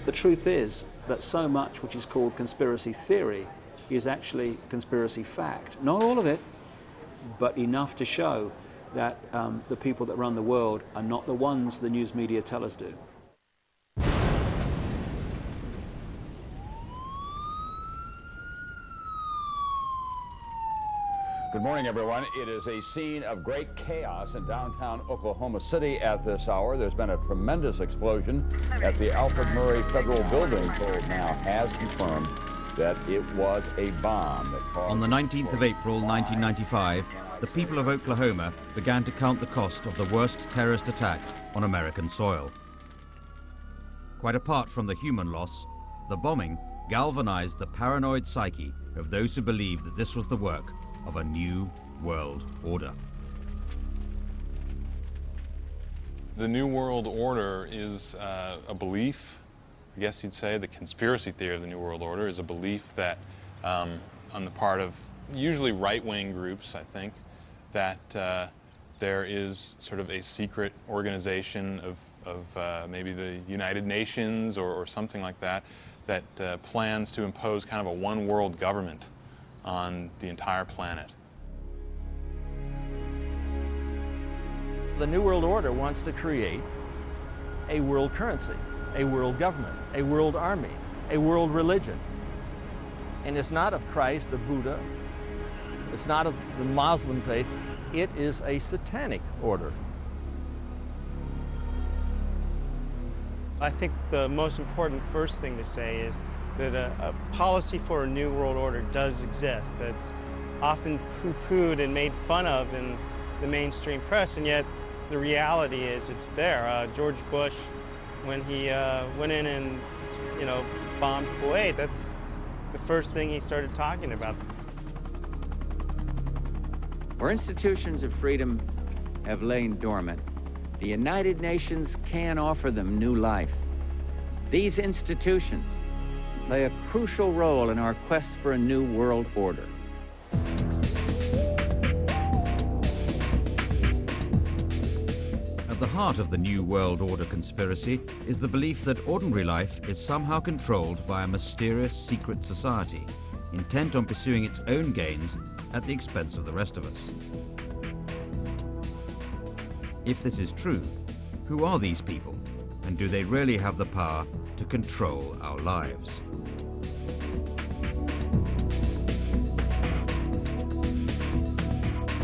The truth is that so much which is called conspiracy theory is actually conspiracy fact. Not all of it, but enough to show that the people that run the world are not the ones the news media tell us do. Good morning, everyone. It is a scene of great chaos in downtown Oklahoma City at this hour. There's been a tremendous explosion at the Alfred Murray Federal Building. Told now has confirmed that it was a bomb that caused... On the 19th of April, 1995, the people of Oklahoma began to count the cost of the worst terrorist attack on American soil. Quite apart from the human loss, the bombing galvanized the paranoid psyche of those who believed that this was the work of a new world order. The New World Order is a belief, I guess you'd say, the conspiracy theory of the New World Order is a belief that, on the part of usually right-wing groups, I think, that there is sort of a secret organization of maybe the United Nations or something like that, that plans to impose kind of a one-world government on the entire planet. The New World Order wants to create a world currency, a world government, a world army, a world religion. And it's not of Christ, of Buddha, it's not of the Muslim faith, it is a satanic order. I think the most important first thing to say is that a policy for a new world order does exist. It's often poo-pooed and made fun of in the mainstream press, and yet the reality is it's there. George Bush, when he went in and, bombed Kuwait, that's the first thing he started talking about. Where institutions of freedom have lain dormant, the United Nations can offer them new life. These institutions play a crucial role in our quest for a new world order. At the heart of the New World Order conspiracy is the belief that ordinary life is somehow controlled by a mysterious secret society, intent on pursuing its own gains at the expense of the rest of us. If this is true, who are these people, and do they really have the power to control our lives?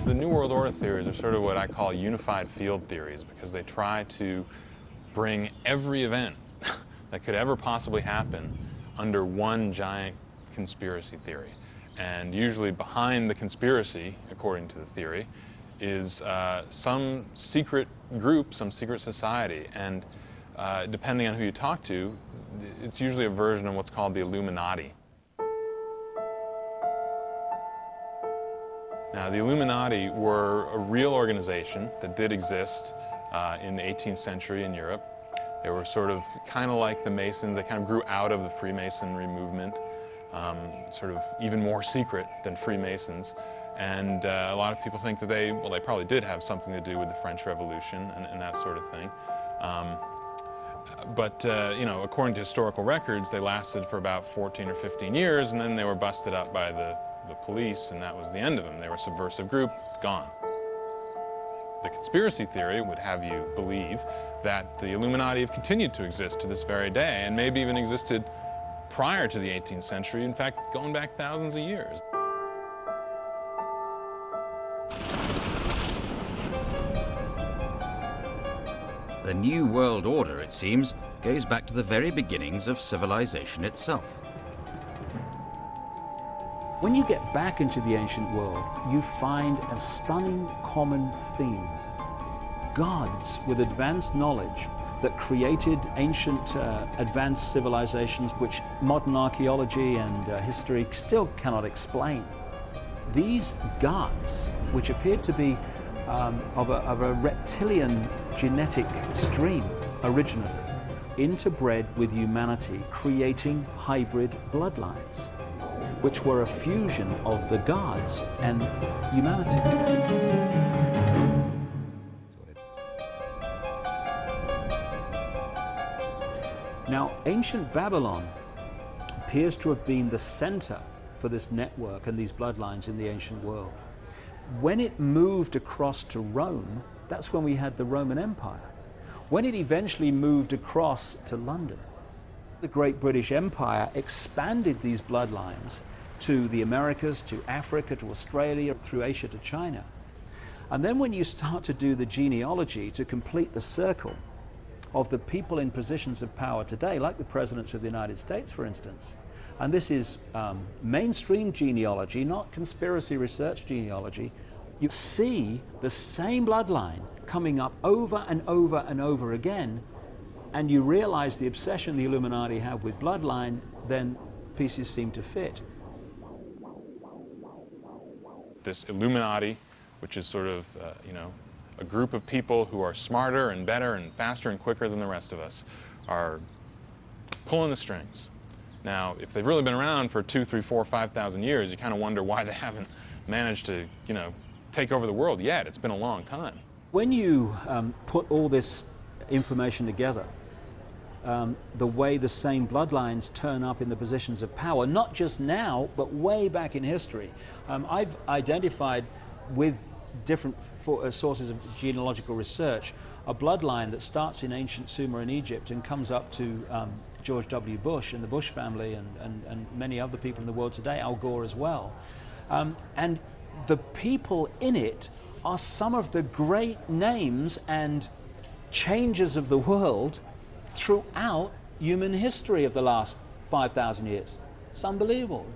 The New World Order theories are sort of what I call unified field theories, because they try to bring every event that could ever possibly happen under one giant conspiracy theory. And usually behind the conspiracy, according to the theory, is some secret group, some secret society. And depending on who you talk to, it's usually a version of what's called the Illuminati. Now, the Illuminati were a real organization that did exist in the 18th century in Europe. They were sort of kind of like the Masons. They kind of grew out of the Freemasonry movement, sort of even more secret than Freemasons. And a lot of people think that they probably did have something to do with the French Revolution and that sort of thing. But according to historical records, they lasted for about 14 or 15 years, and then they were busted up by the police, and that was the end of them. They were a subversive group, gone. The conspiracy theory would have you believe that the Illuminati have continued to exist to this very day, and maybe even existed prior to the 18th century, in fact, going back thousands of years. The New World Order, it seems, goes back to the very beginnings of civilization itself. When you get back into the ancient world, you find a stunning common theme. Gods with advanced knowledge that created ancient advanced civilizations which modern archaeology and history still cannot explain. These gods, which appeared to be of a reptilian genetic stream originally, interbred with humanity, creating hybrid bloodlines, which were a fusion of the gods and humanity. Now, ancient Babylon appears to have been the center for this network and these bloodlines in the ancient world. When it moved across to Rome, that's when we had the Roman Empire. When it eventually moved across to London, the Great British Empire expanded these bloodlines to the Americas, to Africa, to Australia, through Asia to China. And then when you start to do the genealogy to complete the circle of the people in positions of power today, like the presidents of the United States, for instance, and this is mainstream genealogy, not conspiracy research genealogy, you see the same bloodline coming up over and over and over again, and you realize the obsession the Illuminati have with bloodline, then pieces seem to fit. This Illuminati, which is sort of, a group of people who are smarter and better and faster and quicker than the rest of us, are pulling the strings. Now, if they've really been around for 2, 3, 4, 5,000 years, you kind of wonder why they haven't managed to, take over the world yet. It's been a long time. When you put all this information together, the way the same bloodlines turn up in the positions of power, not just now, but way back in history. I've identified with different sources of genealogical research a bloodline that starts in ancient Sumer in Egypt and comes up to George W. Bush and the Bush family and many other people in the world today, Al Gore as well. And the people in it are some of the great names and changers of the world throughout human history of the last 5,000 years. It's unbelievable.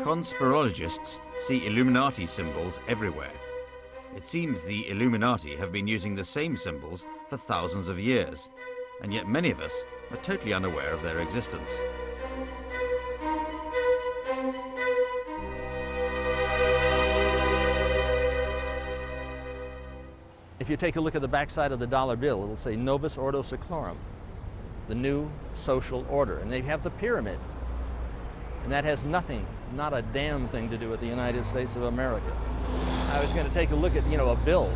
Conspirologists see Illuminati symbols everywhere. It seems the Illuminati have been using the same symbols for thousands of years, and yet many of us are totally unaware of their existence. If you take a look at the backside of the dollar bill, it'll say Novus Ordo Seclorum, the new social order. And they have the pyramid. And that has nothing, not a damn thing to do with the United States of America. I was going to take a look at, a bill.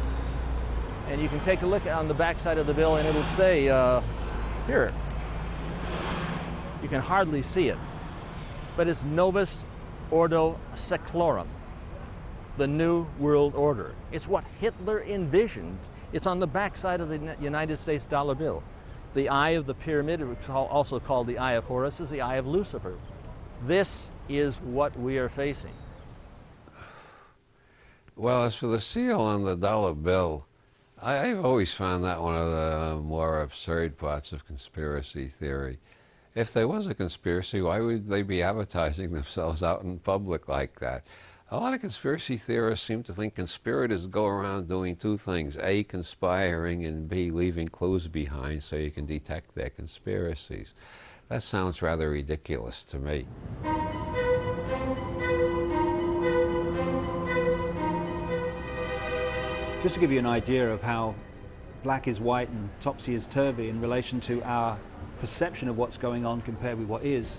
And you can take a look on the backside of the bill and it'll say, here. You can hardly see it. But it's Novus Ordo Seclorum, the New World Order. It's what Hitler envisioned. It's on the backside of the United States dollar bill. The eye of the pyramid, also called the eye of Horus, is the eye of Lucifer. This is what we are facing. Well, as for the seal on the dollar bill, I've always found that one of the more absurd parts of conspiracy theory. If there was a conspiracy, why would they be advertising themselves out in public like that? A lot of conspiracy theorists seem to think conspirators go around doing two things: A, conspiring, and B, leaving clues behind so you can detect their conspiracies. That sounds rather ridiculous to me. Just to give you an idea of how black is white and topsy is turvy in relation to our perception of what's going on compared with what is.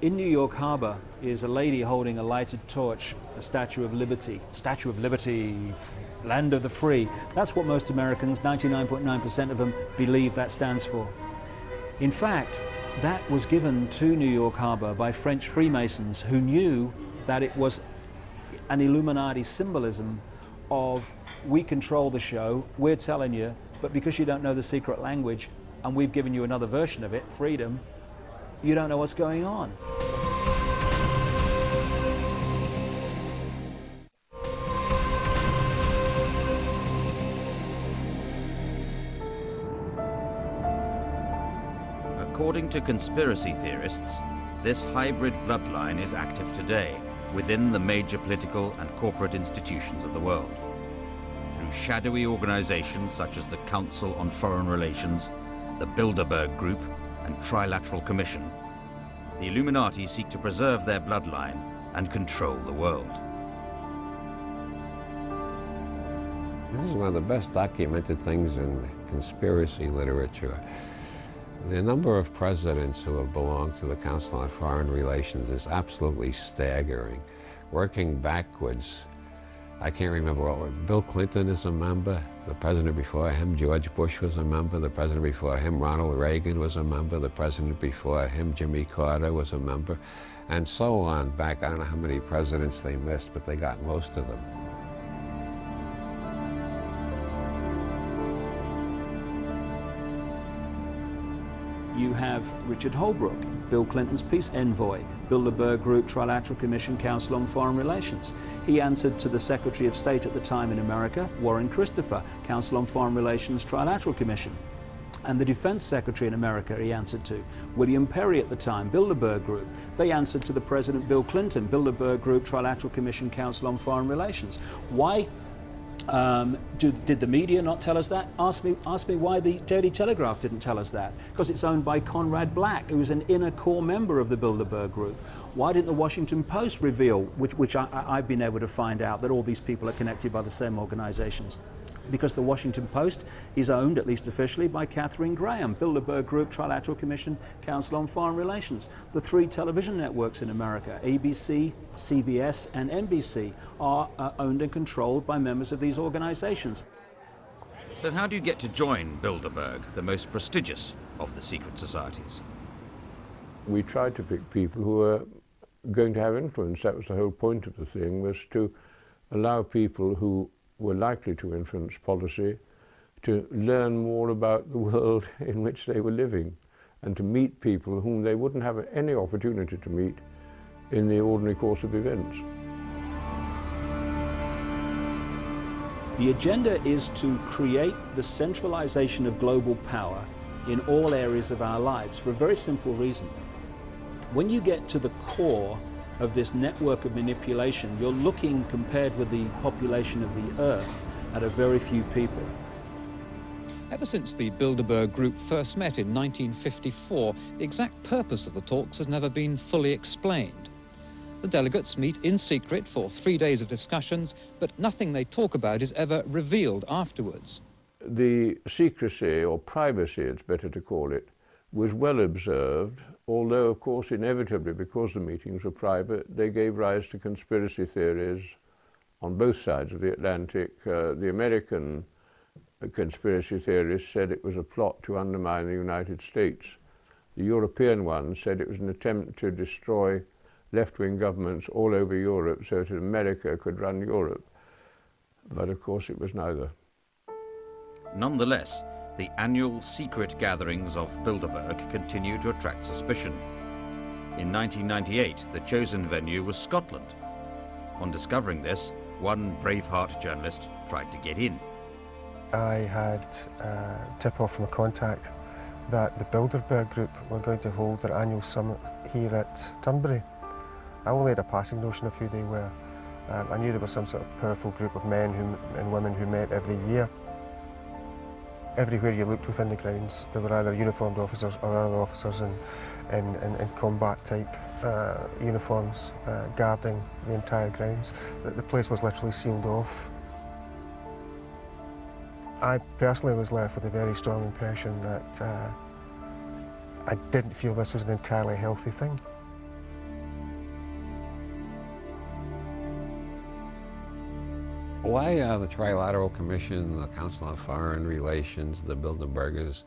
In New York Harbor is a lady holding a lighted torch, a Statue of Liberty. Statue of Liberty, land of the free. That's what most Americans, 99.9% of them, believe that stands for. In fact, that was given to New York Harbor by French Freemasons who knew that it was an Illuminati symbolism of, we control the show, we're telling you, but because you don't know the secret language and we've given you another version of it, freedom, you don't know what's going on. According to conspiracy theorists, this hybrid bloodline is active today within the major political and corporate institutions of the world. Through shadowy organizations such as the Council on Foreign Relations, the Bilderberg Group, and Trilateral Commission, the Illuminati seek to preserve their bloodline and control the world. This is one of the best documented things in conspiracy literature. The number of presidents who have belonged to the Council on Foreign Relations is absolutely staggering. Working backwards, I can't remember what were. Bill Clinton is a member. The president before him, George Bush, was a member. The president before him, Ronald Reagan, was a member. The president before him, Jimmy Carter, was a member. And so on back. I don't know how many presidents they missed, but they got most of them. You have Richard Holbrooke, Bill Clinton's peace envoy, Bilderberg Group Trilateral Commission Council on Foreign Relations. He answered to the Secretary of State at the time in America, Warren Christopher, Council on Foreign Relations Trilateral Commission. And the Defense Secretary in America he answered to, William Perry at the time, Bilderberg Group. They answered to the President Bill Clinton, Bilderberg Group Trilateral Commission Council on Foreign Relations. Why? Did the media not tell us that? Ask me why the Daily Telegraph didn't tell us that. Because it's owned by Conrad Black, who is an inner core member of the Bilderberg Group. Why didn't the Washington Post reveal, which I've been able to find out, that all these people are connected by the same organizations? Because the Washington Post is owned, at least officially, by Katharine Graham, Bilderberg Group Trilateral Commission Council on Foreign Relations. The 3 television networks in America, ABC, CBS, and NBC, are owned and controlled by members of these organizations. So how do you get to join Bilderberg, the most prestigious of the secret societies? We tried to pick people who were going to have influence. That was the whole point of the thing, was to allow people who were likely to influence policy to learn more about the world in which they were living, and to meet people whom they wouldn't have any opportunity to meet in the ordinary course of events. The agenda is to create the centralization of global power in all areas of our lives for a very simple reason. When you get to the core of this network of manipulation, you're looking, compared with the population of the Earth, at a very few people. Ever since the Bilderberg Group first met in 1954, the exact purpose of the talks has never been fully explained. The delegates meet in secret for 3 days of discussions, but nothing they talk about is ever revealed afterwards. The secrecy, or privacy it's better to call it, was well observed, although of course inevitably, because the meetings were private, they gave rise to conspiracy theories on both sides of the Atlantic. The American conspiracy theorists said it was a plot to undermine the United States. The European ones said it was an attempt to destroy left-wing governments all over Europe so that America could run Europe. But of course it was neither. Nonetheless, the annual secret gatherings of Bilderberg continue to attract suspicion. In 1998, the chosen venue was Scotland. On discovering this, one Braveheart journalist tried to get in. I had a tip-off from a contact that the Bilderberg Group were going to hold their annual summit here at Turnberry. I only had a passing notion of who they were. I knew they were some sort of powerful group of men and women who met every year. Everywhere you looked within the grounds, there were either uniformed officers or other officers in combat-type uniforms guarding the entire grounds. The place was literally sealed off. I personally was left with a very strong impression that I didn't feel this was an entirely healthy thing. Why the Trilateral Commission, the Council on Foreign Relations, the Bilderbergers,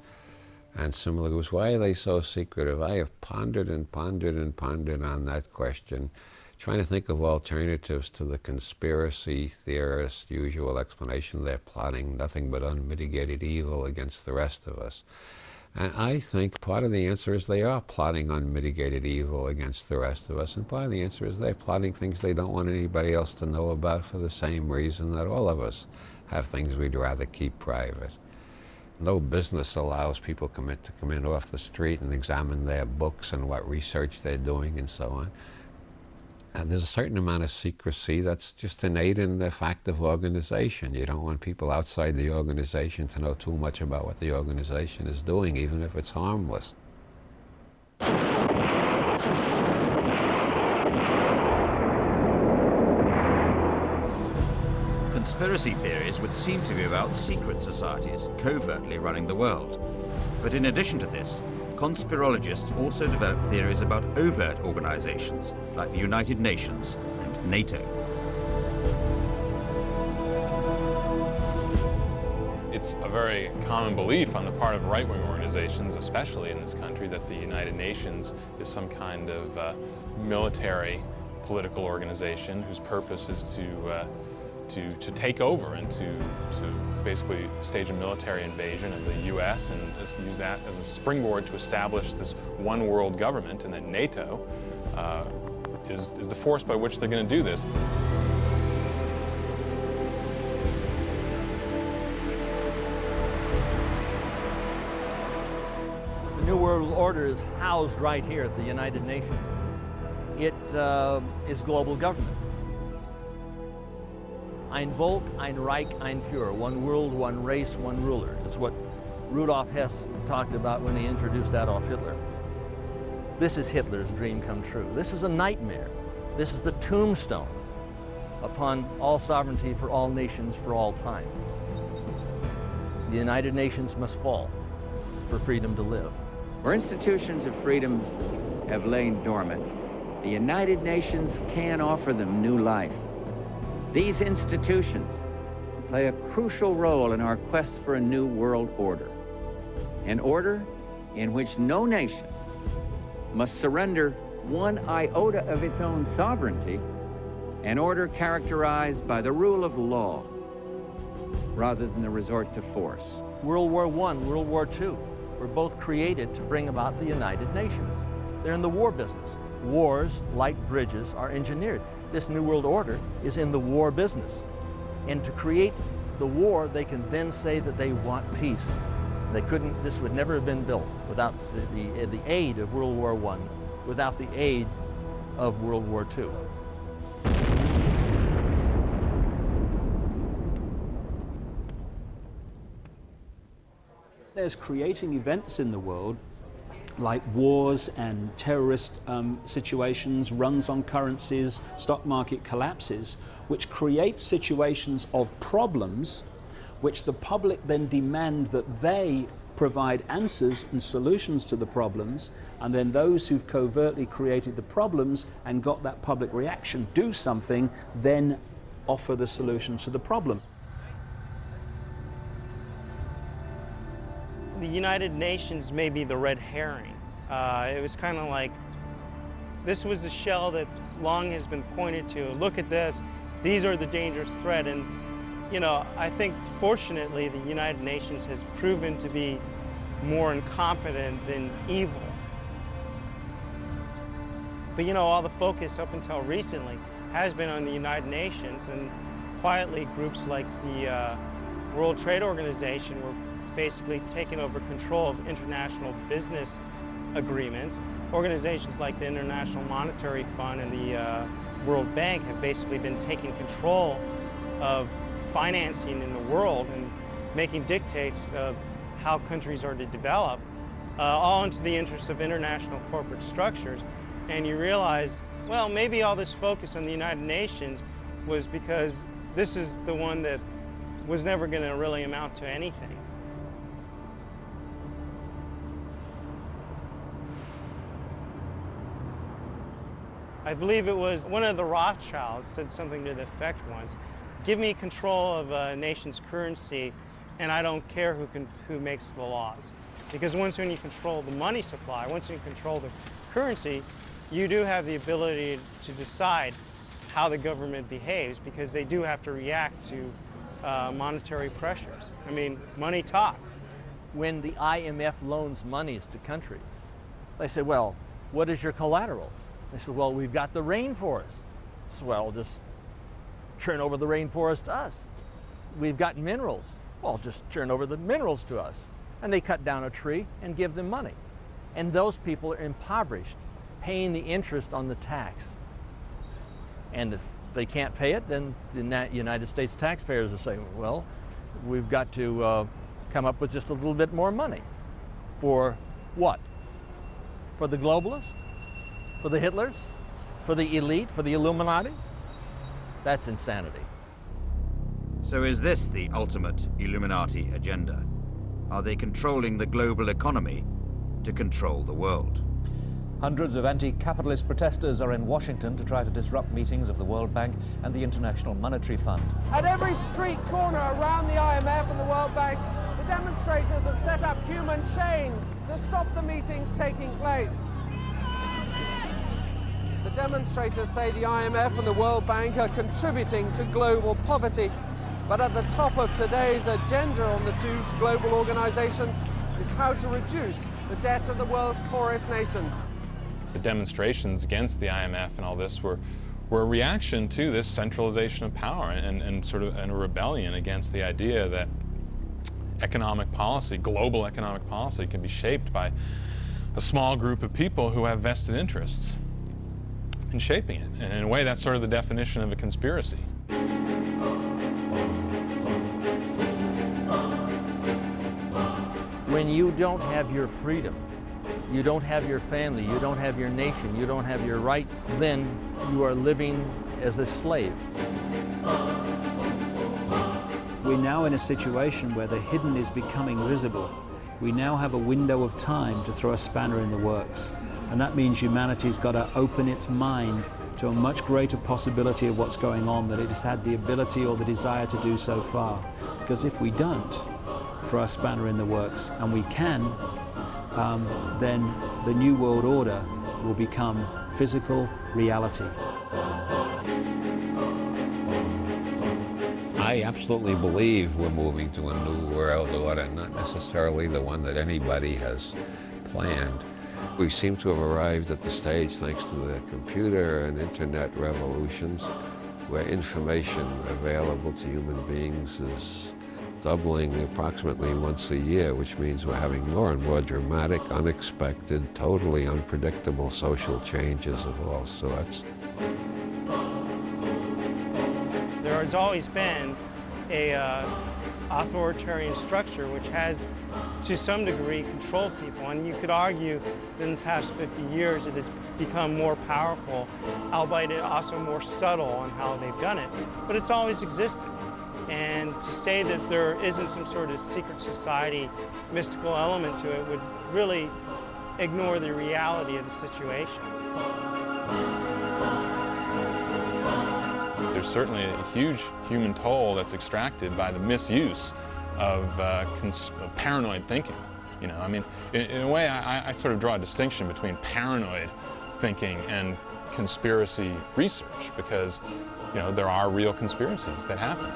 and similar groups, why are they so secretive? I have pondered and pondered and pondered on that question, trying to think of alternatives to the conspiracy theorist usual explanation. They're plotting nothing but unmitigated evil against the rest of us. And I think part of the answer is they are plotting unmitigated evil against the rest of us, and part of the answer is they're plotting things they don't want anybody else to know about for the same reason that all of us have things we'd rather keep private. No business allows people to come in off the street and examine their books and what research they're doing and so on. And there's a certain amount of secrecy that's just innate in the fact of organization. You don't want people outside the organization to know too much about what the organization is doing, even if it's harmless. Conspiracy theories would seem to be about secret societies covertly running the world. But in addition to this, conspirologists also develop theories about overt organizations like the United Nations and NATO. it's a very common belief on the part of right-wing organizations, especially in this country, that the United Nations is some kind of military political organization whose purpose is to take over and to basically stage a military invasion of the U.S. and use that as a springboard to establish this one world government, and that NATO is the force by which they're going to do this. The New World Order is housed right here at the United Nations. It is global government. Ein Volk, ein Reich, ein Führer. One world, one race, one ruler. It's what Rudolf Hess talked about when he introduced Adolf Hitler. This is Hitler's dream come true. This is a nightmare. This is the tombstone upon all sovereignty for all nations for all time. The United Nations must fall for freedom to live. Where institutions of freedom have lain dormant, the United Nations can offer them new life. These institutions play a crucial role in our quest for a new world order. An order in which no nation must surrender one iota of its own sovereignty, an order characterized by the rule of law rather than the resort to force. World War I, World War II were both created to bring about the United Nations. They're in the war business. Wars, like bridges, are engineered. This New World Order is in the war business. And to create the war, they can then say that they want peace. They couldn't, this would never have been built without the aid of World War I, without the aid of World War II. There's creating events in the world like wars and terrorist situations, runs on currencies, stock market collapses, which create situations of problems which the public then demand that they provide answers and solutions to the problems, and then those who've covertly created the problems and got that public reaction do something, then offer the solutions to the problem. The United Nations may be the red herring. It was kind of like, this was the shell that long has been pointed to. Look at this, these are the dangerous threat. And, you know, I think fortunately the United Nations has proven to be more incompetent than evil. But, you know, all the focus up until recently has been on the United Nations, and quietly groups like the World Trade Organization were basically taking over control of international business agreements. Organizations like the International Monetary Fund and the World Bank have basically been taking control of financing in the world and making dictates of how countries are to develop, all into the interest of international corporate structures. And you realize, well, maybe all this focus on the United Nations was because this is the one that was never going to really amount to anything. I believe it was one of the Rothschilds said something to the effect once, give me control of a nation's currency and I don't care who makes the laws. Because once when you control the money supply, once you control the currency, you do have the ability to decide how the government behaves, because they do have to react to monetary pressures. I mean, money talks. When the IMF loans monies to countries, they say, well, what is your collateral? They said, well, we've got the rainforest. So, well, just turn over the rainforest to us. We've got minerals. Well, just turn over the minerals to us. And they cut down a tree and give them money. And those people are impoverished, paying the interest on the tax. And if they can't pay it, then the United States taxpayers will say, well, we've got to come up with just a little bit more money. For what? For the globalists? For the Hitlers? For the elite? For the Illuminati? That's insanity. So is this the ultimate Illuminati agenda? Are they controlling the global economy to control the world? Hundreds of anti-capitalist protesters are in Washington to try to disrupt meetings of the World Bank and the International Monetary Fund. At every street corner around the IMF and the World Bank, the demonstrators have set up human chains to stop the meetings taking place. The demonstrators say the IMF and the World Bank are contributing to global poverty, but at the top of today's agenda on the two global organizations is how to reduce the debt of the world's poorest nations. The demonstrations against the IMF and all this were a reaction to this centralization of power and sort of a rebellion against the idea that economic policy, global economic policy, can be shaped by a small group of people who have vested interests in shaping it. And in a way, that's sort of the definition of a conspiracy. When you don't have your freedom, you don't have your family, you don't have your nation, you don't have your right, then you are living as a slave. We're now in a situation where the hidden is becoming visible. We now have a window of time to throw a spanner in the works. And that means humanity's got to open its mind to a much greater possibility of what's going on than it has had the ability or the desire to do so far. Because if we don't throw a spanner in the works, and we can, then the New World Order will become physical reality. I absolutely believe we're moving to a new world order, not necessarily the one that anybody has planned. We seem to have arrived at the stage, thanks to the computer and internet revolutions, where information available to human beings is doubling approximately once a year, which means we're having more and more dramatic, unexpected, totally unpredictable social changes of all sorts. There has always been a authoritarian structure which has, to some degree, controlled people. And you could argue that in the past 50 years it has become more powerful, albeit also more subtle on how they've done it. But it's always existed. And to say that there isn't some sort of secret society mystical element to it would really ignore the reality of the situation. There's certainly a huge human toll that's extracted by the misuse of paranoid thinking. You know, I mean, in a way, I sort of draw a distinction between paranoid thinking and conspiracy research, because, you know, there are real conspiracies that happen.